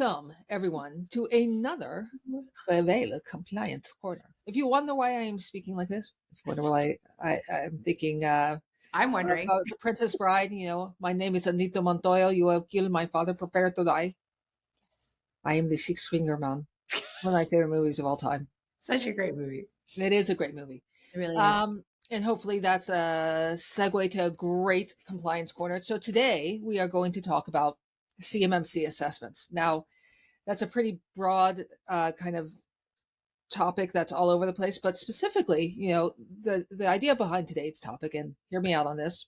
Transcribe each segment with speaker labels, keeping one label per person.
Speaker 1: Welcome, everyone, to another Réveil Compliance Corner. If you wonder why I am speaking like this, if you wonder why I'm thinking
Speaker 2: I'm wondering.
Speaker 1: the Princess Bride, my name is Anita Montoya. You have killed my father. Prepare to die. I am the Six Finger Man. One of my favorite movies of all time.
Speaker 2: Such a great movie.
Speaker 1: It is a great movie.
Speaker 2: It really is.
Speaker 1: And hopefully that's a segue to a great compliance corner. So today we are going to talk about CMMC assessments. Now, that's a pretty broad kind of topic that's all over the place, but specifically, the idea behind today's topic, and hear me out on this,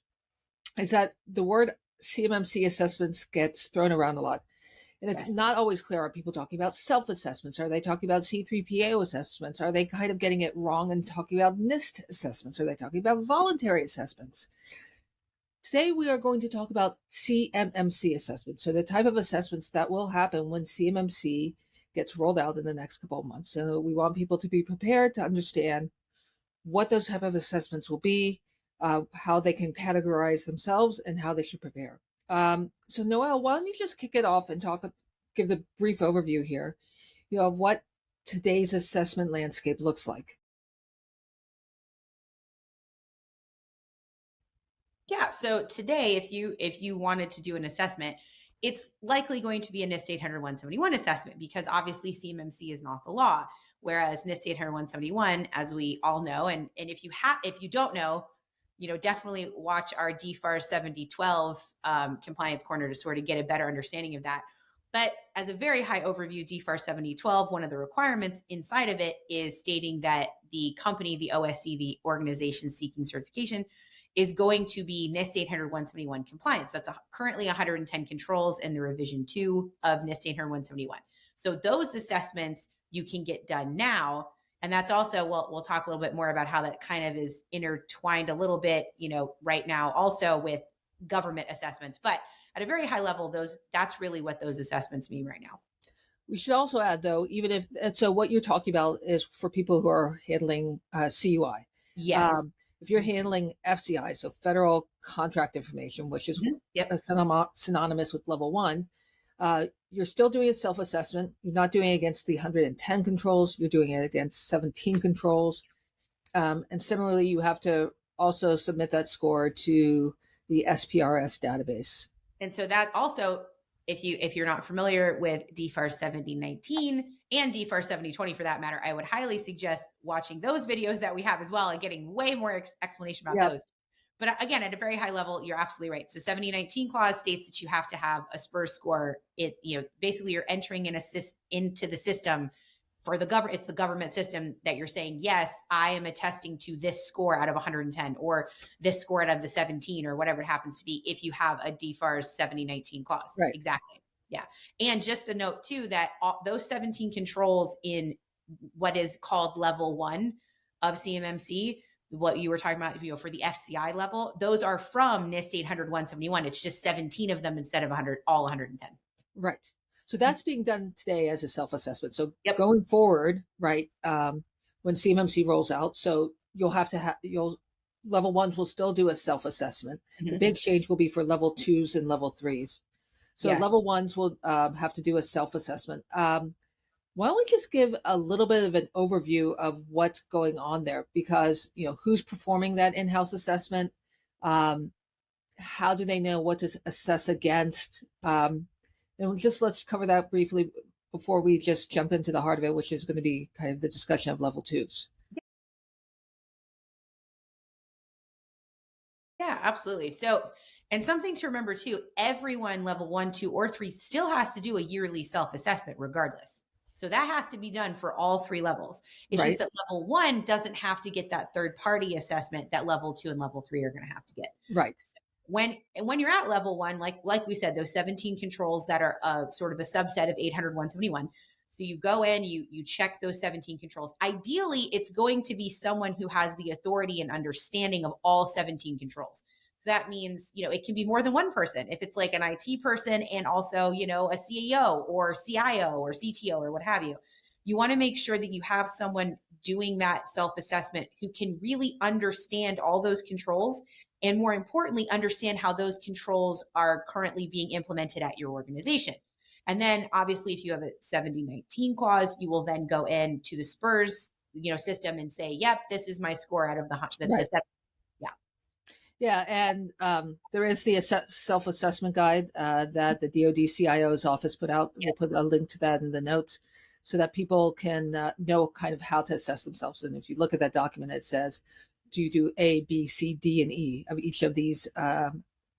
Speaker 1: is that the word CMMC assessments gets thrown around a lot. And it's not always clear. Are people talking about self-assessments? Are they talking about C3PAO assessments? Are they kind of getting it wrong and talking about NIST assessments? Are they talking about voluntary assessments? Today, we are going to talk about CMMC assessments. So the type of assessments that will happen when CMMC gets rolled out in the next couple of months. So we want people to be prepared to understand what those type of assessments will be, how they can categorize themselves, and how they should prepare. So Noel, why don't you just kick it off and give the brief overview here, of what today's assessment landscape looks like.
Speaker 2: Yeah. So today, if you wanted to do an assessment, it's likely going to be a NIST 800-171 assessment because obviously CMMC is not the law, whereas NIST 800-171, as we all know, and if you don't know, definitely watch our DFAR 7012 compliance corner to sort of get a better understanding of that. But as a very high overview, DFAR 7012, one of the requirements inside of it is stating that the company, the OSC, the organization seeking certification, is going to be NIST 800-171 compliant. So it's currently 110 controls in the revision 2 of NIST 800-171. So those assessments you can get done now. And that's also, we'll talk a little bit more about how that kind of is intertwined a little bit, right now also with government assessments. But at a very high level, that's really what those assessments mean right now.
Speaker 1: We should also add, though, so what you're talking about is for people who are handling CUI.
Speaker 2: Yes.
Speaker 1: If you're handling FCI, so Federal Contract Information, which is synonymous with level 1, you're still doing a self-assessment. You're not doing it against the 110 controls. You're doing it against 17 controls. And similarly, you have to also submit that score to the SPRS database.
Speaker 2: And so that also, if you're not familiar with DFAR 7019 and DFAR 7020 for that matter, I would highly suggest watching those videos that we have as well and getting way more explanation about those. But again, at a very high level, you're absolutely right. So 7019 clause states that you have to have a SPRS score. Basically you're entering into the system for the government. It's the government system that you're saying, yes, I am attesting to this score out of 110 or this score out of the 17 or whatever it happens to be if you have a DFARS 7019 clause.
Speaker 1: Right.
Speaker 2: Exactly. Yeah. And just a note too, that those 17 controls in what is called level 1 of CMMC, what you were talking about, for the FCI level, those are from NIST 800-171. It's just 17 of them instead of all 110.
Speaker 1: Right. So that's being done today as a self-assessment. So going forward, right, when CMMC rolls out, so you'll have to level 1s will still do a self-assessment. The big change will be for level 2s and level 3s. So level 1s will have to do a self-assessment. Why don't we just give a little bit of an overview of what's going on there? Because, who's performing that in-house assessment? How do they know what to assess against? And let's cover that briefly before we just jump into the heart of it, which is going to be kind of the discussion of level 2s.
Speaker 2: Yeah, absolutely. So, and something to remember too, everyone level 1, 2, or 3 still has to do a yearly self-assessment regardless. So that has to be done for all 3 levels. It's just that level 1 doesn't have to get that third-party assessment that level 2 and level 3 are going to have to get.
Speaker 1: Right.
Speaker 2: So when you're at level 1, like we said, those 17 controls that are sort of a subset of 800-171. So you go in, you check those 17 controls. Ideally, it's going to be someone who has the authority and understanding of all 17 controls. So that means, it can be more than one person. If it's like an IT person and also, a CEO or CIO or CTO or what have you, you want to make sure that you have someone doing that self-assessment who can really understand all those controls and, more importantly, understand how those controls are currently being implemented at your organization. And then obviously if you have a 70-19 clause, you will then go into the Spurs, system and say, yep, this is my score out of the
Speaker 1: Right.
Speaker 2: seven. Yeah.
Speaker 1: Yeah, and there is the self-assessment guide that the DoD CIO's office put out. We'll put a link to that in the notes so that people can know kind of how to assess themselves. And if you look at that document, it says, do you do A, B, C, D, and E of each of these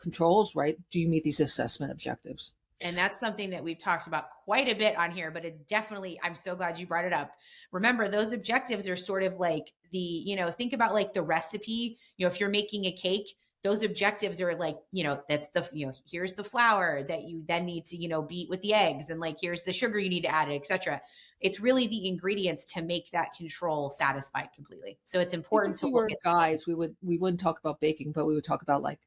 Speaker 1: controls, right? Do you meet these assessment objectives?
Speaker 2: And that's something that we've talked about quite a bit on here, but it's definitely, I'm so glad you brought it up. Remember, those objectives are sort of like think about like the recipe, if you're making a cake, those objectives are like, that's here's the flour that you then need to, beat with the eggs, and like, here's the sugar you need to add, etc. It's really the ingredients to make that control satisfied completely. So it's important
Speaker 1: If
Speaker 2: to
Speaker 1: we
Speaker 2: look
Speaker 1: were
Speaker 2: at
Speaker 1: guys, we wouldn't talk about baking, but we would talk about like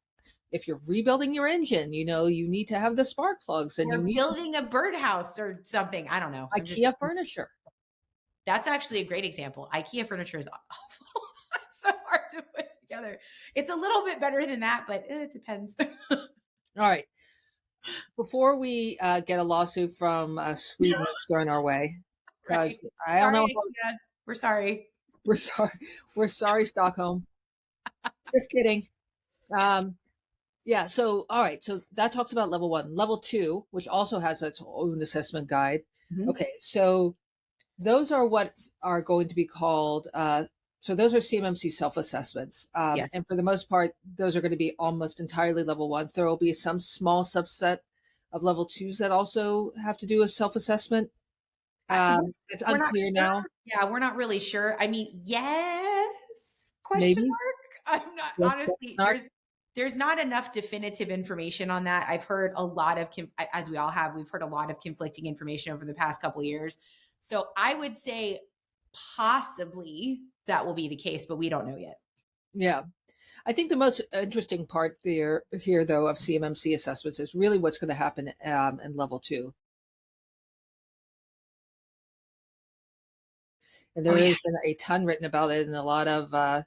Speaker 1: if you're rebuilding your engine, you need to have the spark plugs and you
Speaker 2: or
Speaker 1: need
Speaker 2: building a birdhouse or something. I don't know.
Speaker 1: IKEA furniture.
Speaker 2: That's actually a great example. IKEA furniture is awful. It's so hard to put together. It's a little bit better than that, but it depends.
Speaker 1: All right. Before we get a lawsuit from Sweden thrown our way,
Speaker 2: Right.
Speaker 1: because I don't
Speaker 2: Sorry,
Speaker 1: know.
Speaker 2: IKEA. We're sorry.
Speaker 1: We're sorry. We're sorry, Stockholm. Just kidding. Yeah. So, all right. So that talks about level 1. Level 2, which also has its own assessment guide.
Speaker 2: Mhm.
Speaker 1: Okay. So those are what are going to be called. So those are CMMC self-assessments,
Speaker 2: Yes.
Speaker 1: and for the most part, those are going to be almost entirely level 1s. There will be some small subset of level 2s that also have to do a self-assessment. It's
Speaker 2: We're not
Speaker 1: unclear
Speaker 2: sure.
Speaker 1: now.
Speaker 2: Yeah, we're not really sure. I mean, yes, question
Speaker 1: Maybe.
Speaker 2: mark. I'm not
Speaker 1: Yes,
Speaker 2: honestly,
Speaker 1: not.
Speaker 2: there's not enough definitive information on that. I've heard a lot of as we all have, we've heard a lot of conflicting information over the past couple of years. So I would say possibly that will be the case, but we don't know yet.
Speaker 1: Yeah. I think the most interesting part here, though, of CMMC assessments is really what's going to happen in level 2. And
Speaker 2: Oh
Speaker 1: there
Speaker 2: yeah.
Speaker 1: has been a ton written about it and a lot of, I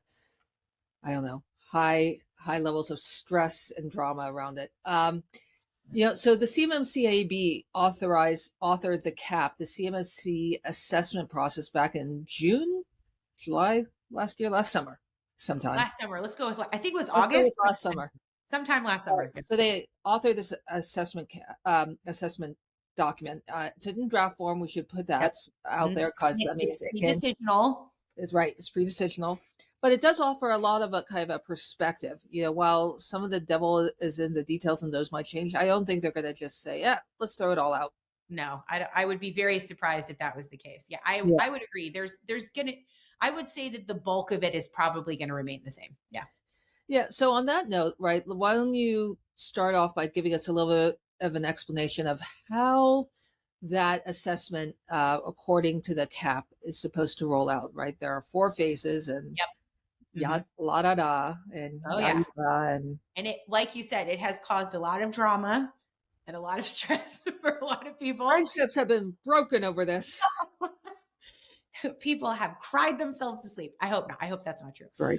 Speaker 1: don't know, high levels of stress and drama around it. So the CMMCAB authored the CAP, the CMMC assessment process back in July last summer, sometime.
Speaker 2: Last summer. Let's go with I think it was
Speaker 1: Let's go with
Speaker 2: August, but
Speaker 1: last summer.
Speaker 2: sometime last summer.
Speaker 1: So they authored this assessment document. It's in draft form. We should put that out there because I mean,
Speaker 2: It's decisional.
Speaker 1: it's right. It's pre-decisional, but it does offer a lot of a kind of a perspective. While some of the devil is in the details and those might change, I don't think they're going to just say, "Yeah, let's throw it all out."
Speaker 2: No, I would be very surprised if that was the case. Yeah,
Speaker 1: Yeah.
Speaker 2: I would agree. I would say that the bulk of it is probably going to remain the same. Yeah.
Speaker 1: Yeah. So on that note, right, why don't you start off by giving us a little bit of an explanation of how that assessment, according to the CAP, is supposed to roll out, right? There are 4 phases and
Speaker 2: Yep.
Speaker 1: yada, la da da, and
Speaker 2: Oh
Speaker 1: yada,
Speaker 2: yeah.
Speaker 1: yada,
Speaker 2: And it, like you said, it has caused a lot of drama and a lot of stress for a lot of people.
Speaker 1: friendships have been broken over this.
Speaker 2: People have cried themselves to sleep. I hope not. I hope that's not true.
Speaker 1: Right.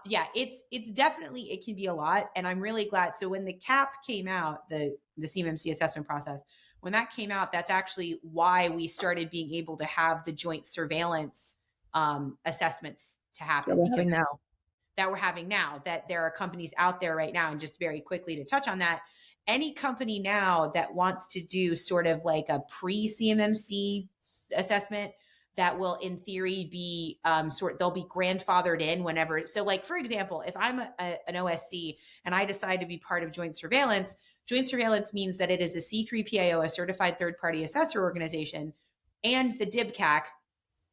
Speaker 2: Yeah, it's definitely, it can be a lot. And I'm really glad. So when the CAP came out, the CMMC assessment process, when that came out, that's actually why we started being able to have the joint surveillance assessments to happen.
Speaker 1: That we're
Speaker 2: Because
Speaker 1: having now.
Speaker 2: that we're having now, that there are companies out there right now. And just very quickly to touch on that, any company now that wants to do sort of like a pre-CMMC assessment, that will in theory be they'll be grandfathered in whenever. So like, for example, if I'm an OSC and I decide to be part of joint surveillance means that it is a C3PAO, a certified third-party assessor organization, and the DIBCAC,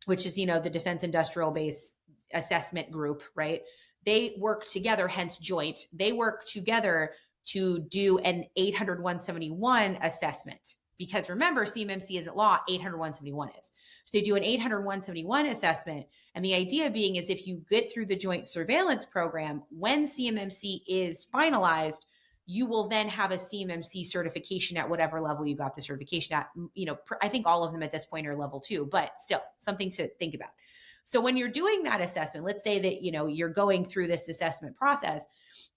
Speaker 2: which is, the Defense Industrial Base Assessment Group, right? They work together, hence joint. They work together to do an 800-171 assessment. Because remember, CMMC isn't law, 800-171 is. So they do an 800-171 assessment. And the idea being is if you get through the joint surveillance program, when CMMC is finalized, you will then have a CMMC certification at whatever level you got the certification at. I think all of them at this point are level 2, but still something to think about. So when you're doing that assessment, let's say that, you're going through this assessment process,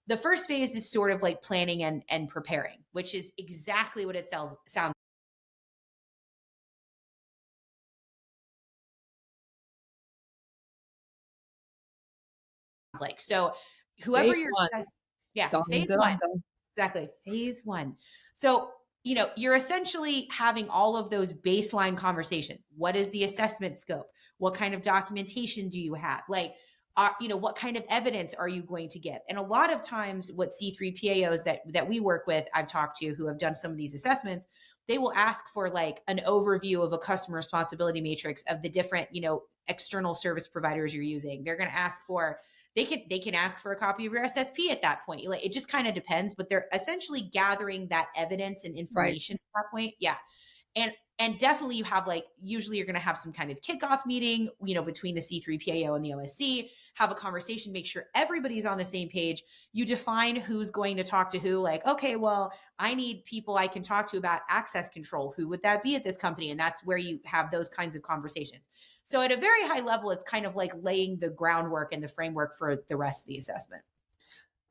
Speaker 2: the first phase is sort of like planning and preparing, which is exactly what it sounds like. So whoever
Speaker 1: Phase
Speaker 2: you're
Speaker 1: one.
Speaker 2: yeah,
Speaker 1: Go on,
Speaker 2: phase
Speaker 1: go
Speaker 2: one.
Speaker 1: on, go on.
Speaker 2: Exactly. Phase one. So, you're essentially having all of those baseline conversations. What is the assessment scope? What kind of documentation do you have? Like, what kind of evidence are you going to give? And a lot of times what C3PAOs that we work with, I've talked to who have done some of these assessments, they will ask for like an overview of a customer responsibility matrix of the different, external service providers you're using. They're going to ask for they can ask for a copy of your SSP at that point. Like, it just kind of depends, but they're essentially gathering that evidence and
Speaker 1: Right.
Speaker 2: information at that point. Yeah. And definitely you have like, usually you're going to have some kind of kickoff meeting, between the C3PAO and the OSC, have a conversation, make sure everybody's on the same page. You define who's going to talk to who, like, okay, well, I need people I can talk to about access control. Who would that be at this company? And that's where you have those kinds of conversations. So at a very high level, it's kind of like laying the groundwork and the framework for the rest of the assessment.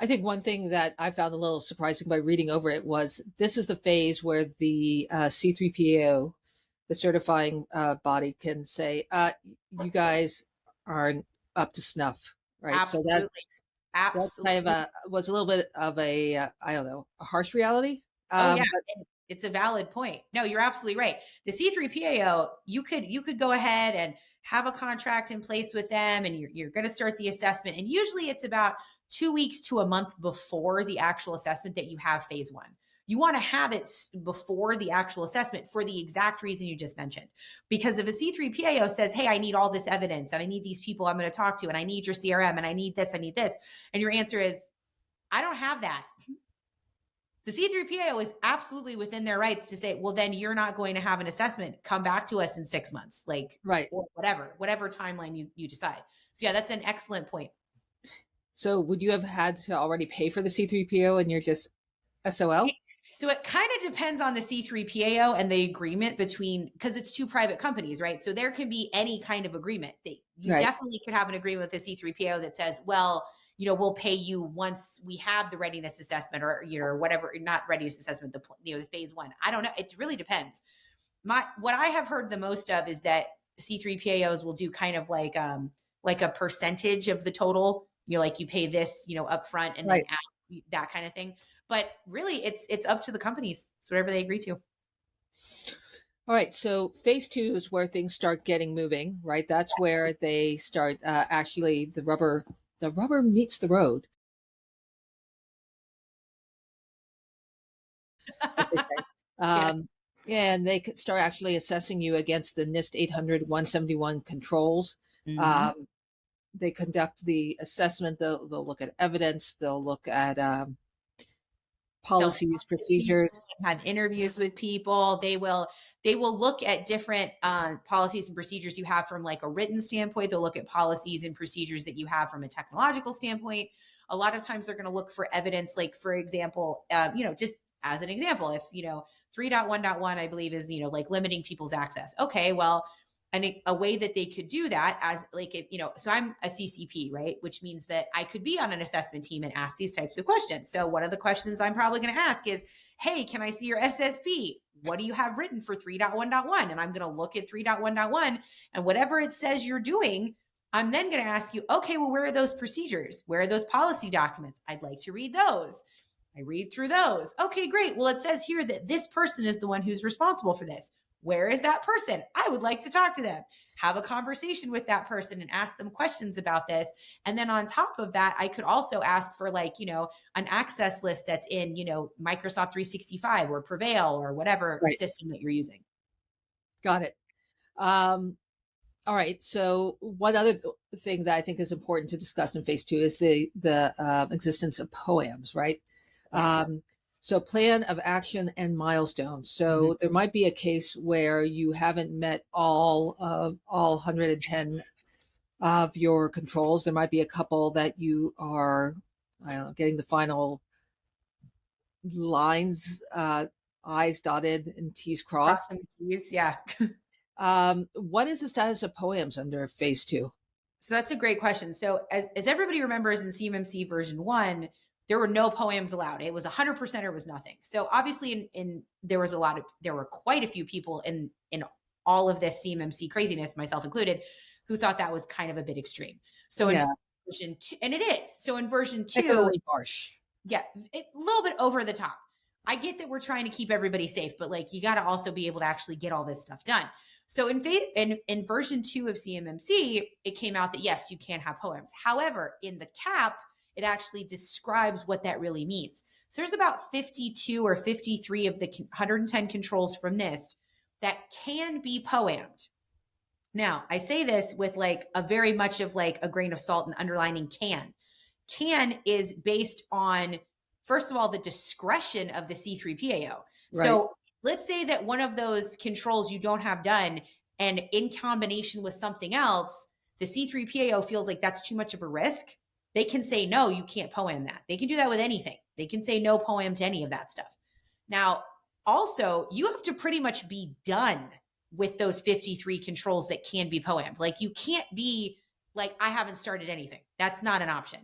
Speaker 1: I think one thing that I found a little surprising by reading over it was this is the phase where the C3PAO, the certifying body, can say, you guys aren't up to snuff, right? So
Speaker 2: Absolutely.
Speaker 1: that kind of
Speaker 2: Absolutely.
Speaker 1: was a little bit of a, I don't know, a harsh reality.
Speaker 2: Oh yeah,
Speaker 1: But
Speaker 2: and it's a valid point. No, you're absolutely right. The C3PAO, you could go ahead and have a contract in place with them, and you're going to start the assessment. And usually it's about 2 weeks to a month before the actual assessment that you have phase one. You want to have it before the actual assessment for the exact reason you just mentioned. Because if a C3PAO says, hey, I need all this evidence and I need these people I'm going to talk to and I need your CRM and I need this, and your answer is, I don't have that. The C3PAO is absolutely within their rights to say, well, then you're not going to have an assessment. Come back to us in 6 months, like,
Speaker 1: right.
Speaker 2: or whatever timeline you decide. So yeah, that's an excellent point.
Speaker 1: So would you have had to already pay for the C3PO and you're just SOL?
Speaker 2: So it kind of depends on the C3PAO and the agreement between, because it's two private companies, right? So there can be any kind of agreement. You
Speaker 1: Right.
Speaker 2: definitely could have an agreement with the C3PAO that says, well, we'll pay you once we have the readiness assessment, or whatever, not readiness assessment, the phase one. I don't know. It really depends. What I have heard the most of is that C3PAOs will do kind of like a percentage of the total. Like you pay this, up front, and then
Speaker 1: Right.
Speaker 2: that kind of thing. But really, it's up to the companies. It's whatever they agree to.
Speaker 1: All right. So phase two is where things start getting moving, right? That's where they start actually the rubber meets the road, as they say.
Speaker 2: Yeah.
Speaker 1: And they could start actually assessing you against the NIST 800-171 controls.
Speaker 2: Mhm.
Speaker 1: Um, they conduct the assessment. They'll look at evidence. They'll look at
Speaker 2: They'll talk
Speaker 1: policies,
Speaker 2: to people,
Speaker 1: procedures.
Speaker 2: have interviews with people. They will look at different policies and procedures you have from like a written standpoint. They'll look at policies and procedures that you have from a technological standpoint. A lot of times they're going to look for evidence, like for example, just as an example, if 3.1.1, I believe, is like limiting people's access. Okay, well, and a way that they could do that, as like, if, so I'm a CCP, right? Which means that I could be on an assessment team and ask these types of questions. So one of the questions I'm probably going to ask is, hey, can I see your SSP? What do you have written for 3.1.1? And I'm going to look at 3.1.1, and whatever it says you're doing, I'm then going to ask you, okay, well, where are those procedures? Where are those policy documents? I'd like to read those. I read through those. Okay, great. Well, it says here that this person is the one who's responsible for this. Where is that person? I would like to talk to them. Have a conversation with that person and ask them questions about this. And then on top of that, I could also ask for an access list that's in, Microsoft 365 or Prevail or whatever
Speaker 1: Right.
Speaker 2: system that you're using.
Speaker 1: Got it. All right. So one other thing that I think is important to discuss in phase two is the existence of POAMs, right?
Speaker 2: Yes.
Speaker 1: So plan of action and milestones. So there might be a case where you haven't met all 110 of your controls. There might be a couple that you are, I don't know, getting the final lines, I's dotted and T's crossed.
Speaker 2: Yeah.
Speaker 1: What is the status of POAMs under phase two?
Speaker 2: So that's a great question. So as everybody remembers, in CMMC version 1, there were no POAMs allowed. It was 100% or it was nothing. So obviously there were quite a few people in all of this CMMC craziness, myself included, who thought that was kind of a bit extreme. So
Speaker 1: Yeah.
Speaker 2: version 2, and it is. So in version 2,
Speaker 1: particularly harsh.
Speaker 2: yeah, it's a little bit over the top. I get that we're trying to keep everybody safe, but like you got to also be able to actually get all this stuff done. So in version 2 of CMMC, it came out that yes, you can have poems. However, in the cap, it actually describes what that really means. So there's about 52 or 53 of the 110 controls from NIST that can be poemed. Now, I say this with like a very much of like a grain of salt and underlining can. Can is based on, first of all, the discretion of the C3PAO.
Speaker 1: Right.
Speaker 2: So let's say that one of those controls you don't have done, and in combination with something else, the C3PAO feels like that's too much of a risk. They can say, no, you can't poem that. They can do that with anything. They can say no poem to any of that stuff. Now, also, you have to pretty much be done with those 53 controls that can be poemed. Like you can't be like, I haven't started anything. That's not an option.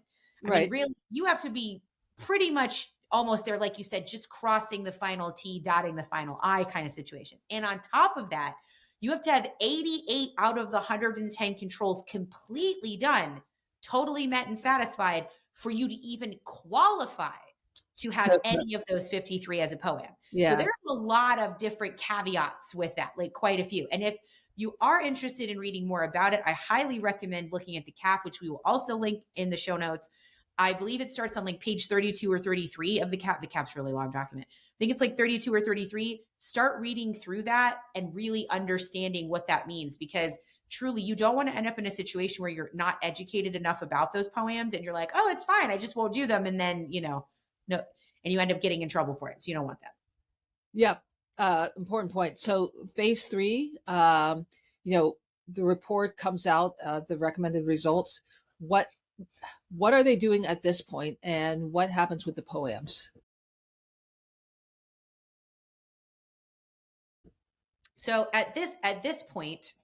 Speaker 2: I mean, really, you have to be pretty much almost there, like you said, just crossing the final T, dotting the final I kind of situation. And on top of that, you have to have 88 out of the 110 controls completely done, totally met and satisfied for you to even qualify to have any of those 53 as a poem.
Speaker 1: Yeah.
Speaker 2: So there's a lot of different caveats with that, like quite a few. And if you are interested in reading more about it, I highly recommend looking at the cap, which we will also link in the show notes. I believe it starts on like page 32 or 33 of the cap. The cap's a really long document. I think it's like 32 or 33. Start reading through that and really understanding what that means, because truly you don't want to end up in a situation where you're not educated enough about those poems and you're like, oh, it's fine, I just won't do them. And then, no, and you end up getting in trouble for it. So you don't want that.
Speaker 1: Yep. Important point. So phase 3, the report comes out, the recommended results. What are they doing at this point, and what happens with the poems?
Speaker 2: So at this point,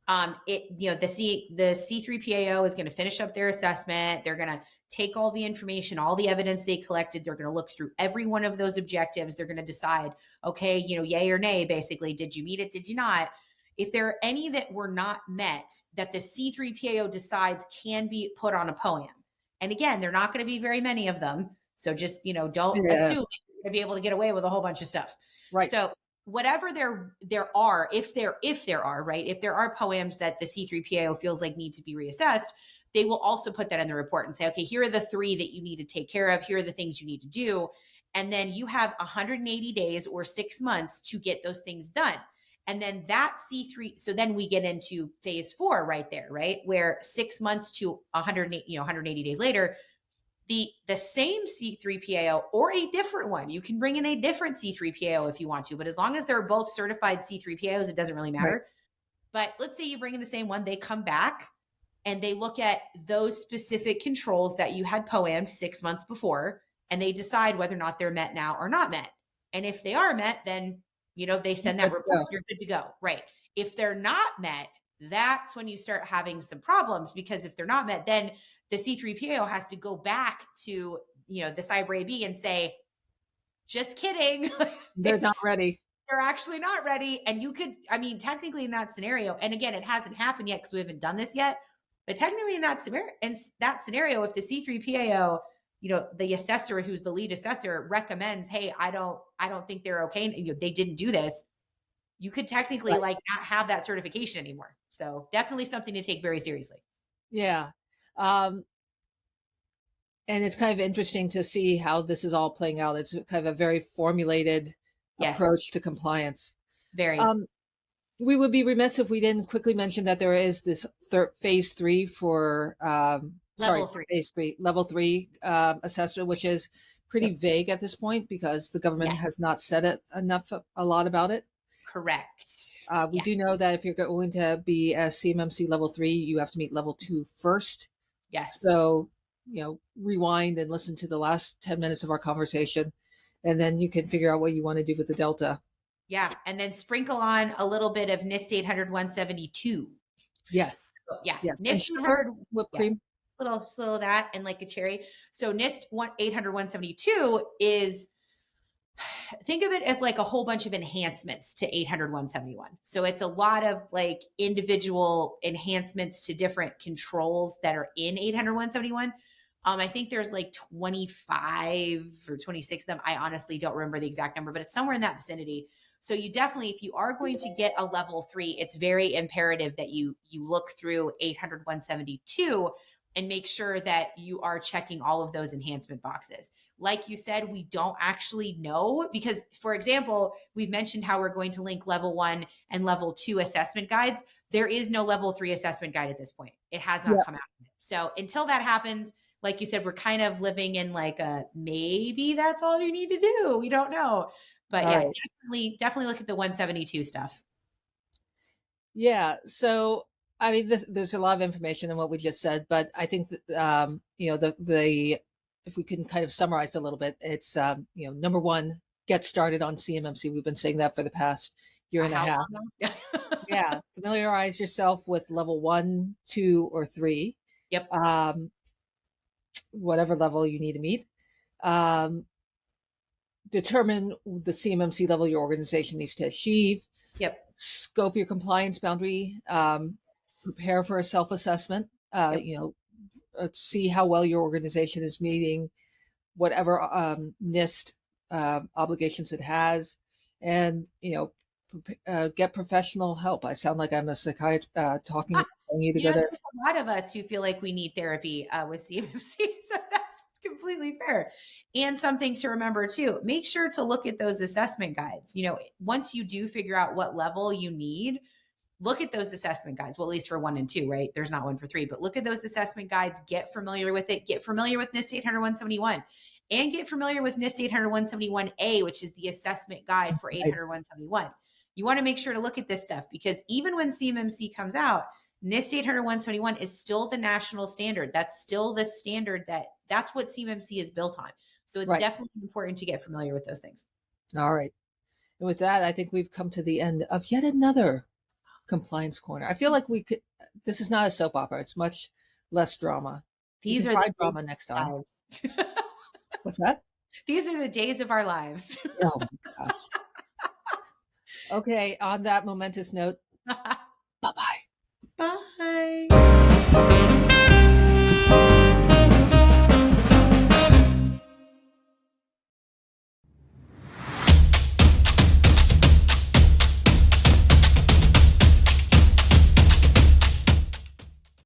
Speaker 2: the C3PAO is going to finish up their assessment. They're going to take all the information, all the evidence they collected. They're going to look through every one of those objectives. They're going to decide, okay, yay or nay, basically, did you meet it? Did you not? If there are any that were not met, that the C3PAO decides can be put on a poem. And again, there are not going to be very many of them. So just, don't assume you're going to be able to get away with a whole bunch of stuff.
Speaker 1: Right.
Speaker 2: So whatever there are, if there are, right, if there are poems that the C3PAO feels like need to be reassessed, they will also put that in the report and say, okay, here are the 3 that you need to take care of. Here are the things you need to do. And then you have 180 days or 6 months to get those things done. And then that C3, so then we get into phase 4 right there, right? Where 6 months to 180 days later, the same C3PAO or a different one, you can bring in a different C3PAO if you want to, but as long as they're both certified C3PAOs, it doesn't really matter. Right. But let's say you bring in the same one, they come back and they look at those specific controls that you had poemed 6 months before, and they decide whether or not they're met now or not met. And if they are met, then they send that report, you're good to go. Right. If they're not met, that's when you start having some problems, because if they're not met, then the C3PAO has to go back to, the Cyber AB and say, just kidding.
Speaker 1: They're not ready.
Speaker 2: They're actually not ready. And you could, technically in that scenario, and again, it hasn't happened yet because we haven't done this yet, but technically in that scenario, if the C3PAO, the assessor, who's the lead assessor, recommends, hey, I don't think they're okay, they didn't do this, you could technically not have that certification anymore. So definitely something to take very seriously.
Speaker 1: Yeah. And it's kind of interesting to see how this is all playing out. It's kind of a very formulated approach to compliance.
Speaker 2: Very.
Speaker 1: We would be remiss if we didn't quickly mention that there is this phase 3 for phase 3 level 3 assessment, which is pretty vague at this point because the government has not said a lot about it.
Speaker 2: Correct.
Speaker 1: We do know that if you're going to be a CMMC level 3, you have to meet level 2 first.
Speaker 2: Yes.
Speaker 1: So, rewind and listen to the last 10 minutes of our conversation, and then you can figure out what you want to do with the Delta.
Speaker 2: Yeah. And then sprinkle on a little bit of NIST 800-172.
Speaker 1: Yes.
Speaker 2: So, yeah.
Speaker 1: Yes.
Speaker 2: NIST
Speaker 1: whipped cream.
Speaker 2: Little of that and like a cherry. So NIST 800-172 is Think of it as like a whole bunch of enhancements to 800/171. So it's a lot of like individual enhancements to different controls that are in 800/171. I think there's like 25 or 26 of them. I honestly don't remember the exact number, but it's somewhere in that vicinity. So you definitely, if you are going to get a level 3, it's very imperative that you look through 800/172 and make sure that you are checking all of those enhancement boxes. Like you said, we don't actually know because, for example, we've mentioned how we're going to link level 1 and level 2 assessment guides. There is no level 3 assessment guide at this point. It has not
Speaker 1: Yeah.
Speaker 2: come out. So until that happens, like you said, we're kind of living in like a maybe that's all you need to do. We don't know. But
Speaker 1: All
Speaker 2: yeah,
Speaker 1: right.
Speaker 2: definitely look at the 172 stuff.
Speaker 1: Yeah. So, I mean, there's a lot of information in what we just said, but I think that, the if we can kind of summarize a little bit, it's, number one, get started on CMMC. We've been saying that for the past year and a
Speaker 2: How
Speaker 1: half.
Speaker 2: long now?
Speaker 1: Yeah. Familiarize yourself with level 1, 2, or 3,
Speaker 2: Yep.
Speaker 1: um, whatever level you need to meet. Um, Determine the CMMC level your organization needs to achieve.
Speaker 2: Yep.
Speaker 1: Scope your compliance boundary. Prepare for a self-assessment.
Speaker 2: Yep.
Speaker 1: See how well your organization is meeting whatever NIST obligations it has, and get professional help. I sound like I'm a psychiatrist talking telling you to go there.
Speaker 2: There's a lot of us who feel like we need therapy with CMMC, so that's completely fair. And something to remember too, make sure to look at those assessment guides. Once you do figure out what level you need, look at those assessment guides. Well, at least for 1 and 2, right? There's not one for 3, but look at those assessment guides, get familiar with it, get familiar with NIST 800/171, and get familiar with NIST 800/171A, which is the assessment guide for 800/171. You want to make sure to look at this stuff because even when CMMC comes out, NIST 800/171 is still the national standard. That's still the standard that's what CMMC is built on. So it's
Speaker 1: Right.
Speaker 2: definitely important to get familiar with those things.
Speaker 1: All right. And with that, I think we've come to the end of yet another compliance corner. I feel like we could. This is not a soap opera. It's much less drama. We
Speaker 2: These
Speaker 1: can
Speaker 2: are the
Speaker 1: try
Speaker 2: days
Speaker 1: drama next
Speaker 2: of our
Speaker 1: time.
Speaker 2: lives.
Speaker 1: What's that?
Speaker 2: These are the days of our lives.
Speaker 1: Oh my gosh. Okay. On that momentous note,